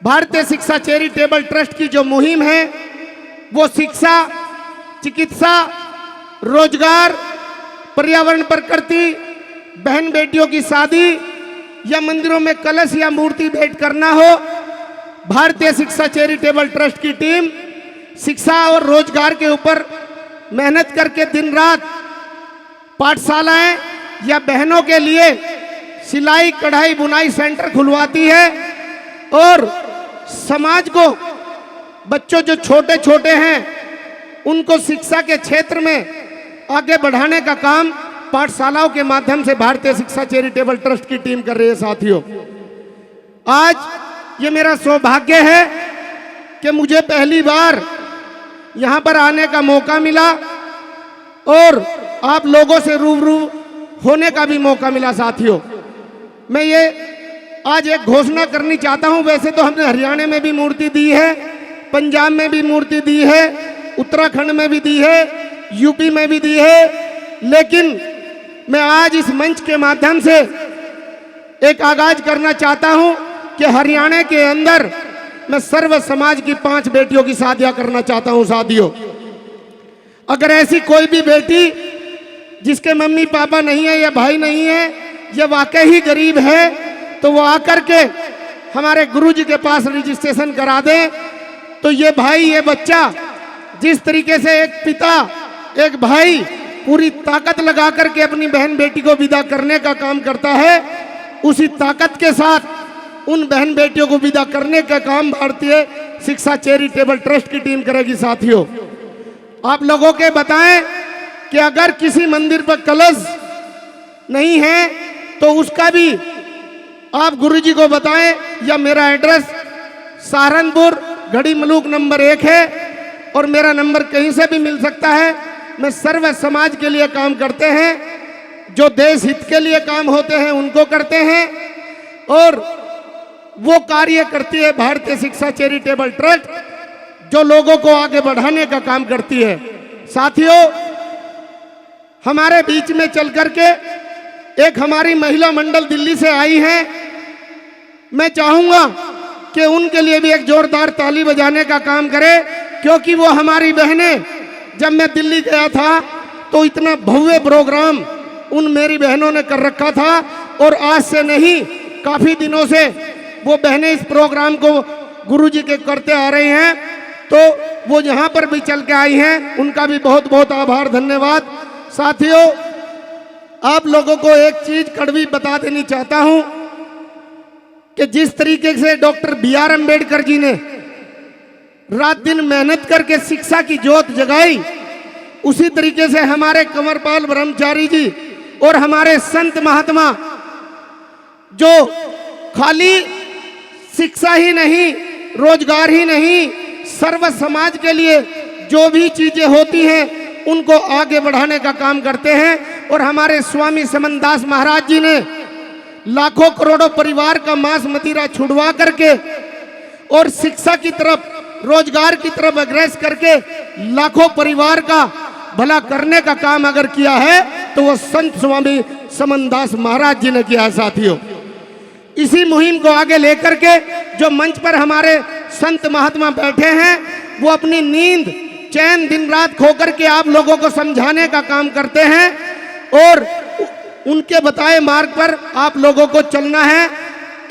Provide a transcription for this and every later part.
भारतीय शिक्षा charitable trust की जो मुहिम है वो शिक्षा, चिकित्सा, रोजगार, पर्यावरण प्रकृति, बहन बेटियों की शादी या मंदिरों में कलश या मूर्ति भेंट करना हो। भारतीय शिक्षा चैरिटेबल ट्रस्ट की टीम शिक्षा और रोजगार के ऊपर मेहनत करके दिन रात पाठशालाएं या बहनों के लिए सिलाई, कढ़ाई, बुनाई सेंटर खुलवाती है और समाज को, बच्चों जो छोटे छोटे हैं उनको शिक्षा के क्षेत्र में आगे बढ़ाने का काम पाठशालाओं के माध्यम से भारतीय शिक्षा चैरिटेबल ट्रस्ट की टीम कर रही है। साथियों, आज ये मेरा सौभाग्य है कि मुझे पहली बार यहाँ पर आने का मौका मिला और आप लोगों से रूबरू होने का भी मौका मिला। साथियों, मैं ये आज एक घोषणा करनी चाहता हूँ। वैसे तो हमने हरियाणा में भी मूर्ति दी है, पंजाब में भी मूर्ति दी है, उत्तराखंड में भी दी है, यूपी में भी दी है, लेकिन मैं आज इस मंच के माध्यम से एक आगाज करना चाहता हूं कि हरियाणा के अंदर मैं सर्व समाज की 5 बेटियों की शादियां करना चाहता हूं। साथियों, अगर ऐसी कोई भी बेटी जिसके मम्मी पापा नहीं है या भाई नहीं है, या वाकई ही गरीब है, तो वो आकर के हमारे गुरुजी के पास रजिस्ट्रेशन करा दे। तो ये भाई, ये बच्चा जिस तरीके से एक पिता, एक भाई पूरी ताकत लगा करके अपनी बहन बेटी को विदा करने का काम करता है, उसी ताकत के साथ उन बहन बेटियों को विदा करने का काम भारतीय शिक्षा चैरिटेबल ट्रस्ट की टीम करेगी। साथियों, आप लोगों के बताएं कि अगर किसी मंदिर पर कलश नहीं है तो उसका भी आप गुरुजी को बताएं, या मेरा एड्रेस सहारनपुर घड़ी मलूक नंबर 1 है और मेरा नंबर कहीं से भी मिल सकता है। मैं सर्व समाज के लिए काम करते हैं, जो देश हित के लिए काम होते हैं उनको करते हैं, और वो कार्य करती है भारतीय शिक्षा चैरिटेबल ट्रस्ट, जो लोगों को आगे बढ़ाने का काम करती है। साथियों, हमारे बीच में चल करके एक हमारी महिला मंडल दिल्ली से आई है। मैं चाहूंगा कि उनके लिए भी एक जोरदार ताली बजाने का काम करें, क्योंकि वो हमारी बहनें, जब मैं दिल्ली गया था तो इतना भव्य प्रोग्राम उन मेरी बहनों ने कर रखा था, और आज से नहीं, काफी दिनों से वो बहनें इस प्रोग्राम को गुरुजी के करते आ रही हैं। तो वो यहाँ पर भी चल के आई हैं, उनका भी बहुत बहुत आभार, धन्यवाद। साथियों, आप लोगों को एक चीज कड़वी बता देनी चाहता हूं कि जिस तरीके से डॉक्टर BR अम्बेडकर जी ने रात दिन मेहनत करके शिक्षा की ज्योत जगाई, उसी तरीके से हमारे कंवरपाल ब्रह्मचारी जी और हमारे संत महात्मा, जो खाली शिक्षा ही नहीं, रोजगार ही नहीं, सर्व समाज के लिए जो भी चीजें होती हैं उनको आगे बढ़ाने का काम करते हैं। और हमारे स्वामी समनदास महाराज जी ने लाखों करोड़ों परिवार का मांस मदिरा छुड़वा करके और शिक्षा की तरफ, रोजगार की तरफ अग्रेस करके लाखों परिवार का भला करने का काम अगर किया है तो वो संत स्वामी समनदास महाराज जी ने किया है। साथियों, इसी मुहिम को आगे लेकर के जो मंच पर हमारे संत महात्मा बैठे हैं, वो अपनी नींद चैन दिन रात खो करके आप लोगों को समझाने का काम करते हैं, और उनके बताए मार्ग पर आप लोगों को चलना है।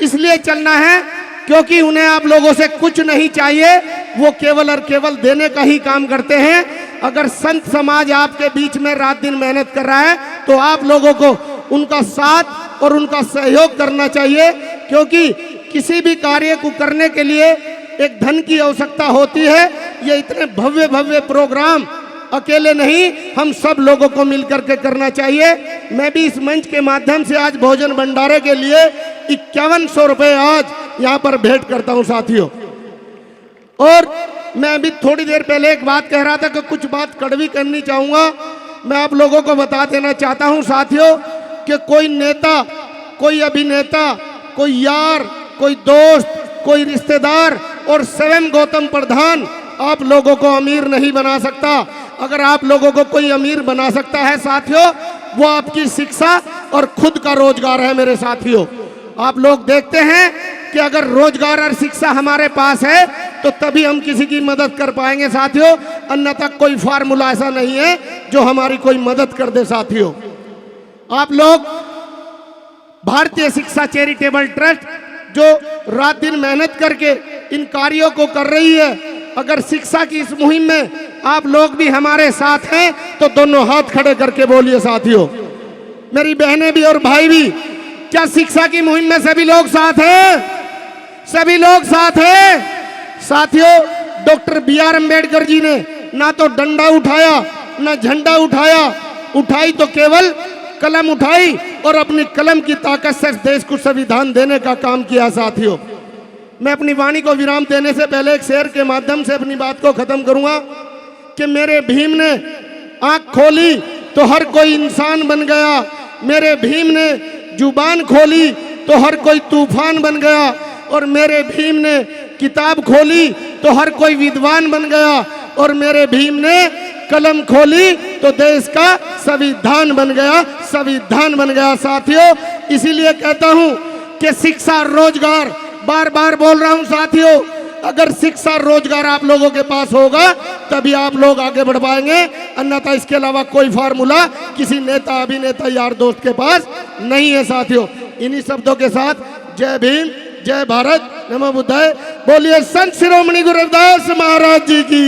इसलिए चलना है क्योंकि उन्हें आप लोगों से कुछ नहीं चाहिए, वो केवल और केवल देने का ही काम करते हैं। अगर संत समाज आपके बीच में रात दिन मेहनत कर रहा है तो आप लोगों को उनका साथ और उनका सहयोग करना चाहिए, क्योंकि किसी भी कार्य को करने के लिए एक धन की आवश्यकता होती है। ये इतने भव्य भव्य प्रोग्राम अकेले नहीं, हम सब लोगों को मिलकर के करना चाहिए। मैं भी इस मंच के माध्यम से आज भोजन भंडारे के लिए 5100 रुपए आज यहाँ पर भेंट करता हूँ। साथियों, और मैं अभी थोड़ी देर पहले एक बात कह रहा था कि कुछ बात कड़वी करनी चाहूँगा। मैं आप लोगों को बता देना चाहता हूँ साथियों कि कोई नेता, कोई अभिनेता, कोई यार, कोई दोस्त, कोई रिश्तेदार और स्वयं गौतम प्रधान आप लोगों को अमीर नहीं बना सकता। अगर आप लोगों को कोई अमीर बना सकता है साथियों, वो आपकी शिक्षा और खुद का रोजगार है। मेरे साथियों, आप लोग देखते हैं कि अगर रोजगार और शिक्षा हमारे पास है तो तभी हम किसी की मदद कर पाएंगे साथियों, अन्यथा कोई फार्मूला ऐसा नहीं है जो हमारी कोई मदद कर दे साथियों। आप लोग भारतीय शिक्षा चैरिटेबल ट्रस्ट जो रात दिन मेहनत करके इन कार्यों को कर रही है, अगर शिक्षा की इस मुहिम में आप लोग भी हमारे साथ हैं तो दोनों हाथ खड़े करके बोलिए साथियों। मेरी बहनें भी और भाई भी, क्या शिक्षा की मुहिम में सभी लोग साथ हैं? सभी लोग साथ हैं साथियों। Doctor B.R. अम्बेडकर जी ने ना तो डंडा उठाया ना झंडा उठाया, उठाई तो केवल कलम उठाई और अपनी कलम की ताकत से देश को संविधान देने का काम किया साथियों। मैं अपनी वाणी को विराम देने से पहले एक शेर के माध्यम से अपनी बात को खत्म करूंगा कि मेरे भीम ने आंख खोली तो हर कोई इंसान बन गया, मेरे भीम ने जुबान खोली तो हर कोई तूफान बन गया, और मेरे भीम ने किताब खोली तो हर कोई विद्वान बन गया, और मेरे भीम ने कलम खोली तो देश का संविधान बन गया, संविधान बन गया साथियों। इसीलिए कहता हूं कि शिक्षा रोजगार, बार बार बोल रहा हूं साथियों, अगर शिक्षा रोजगार आप लोगों के पास होगा तभी आप लोग आगे बढ़ पाएंगे, अन्यथा इसके अलावा कोई फार्मूला किसी नेता अभिनेता यार दोस्त के पास नहीं है साथियों। इन्हीं शब्दों के साथ जय भीम, जय भारत, नमो बुद्धाय। बोलिए संत शिरोमणि गुरु रविदास महाराज जी की।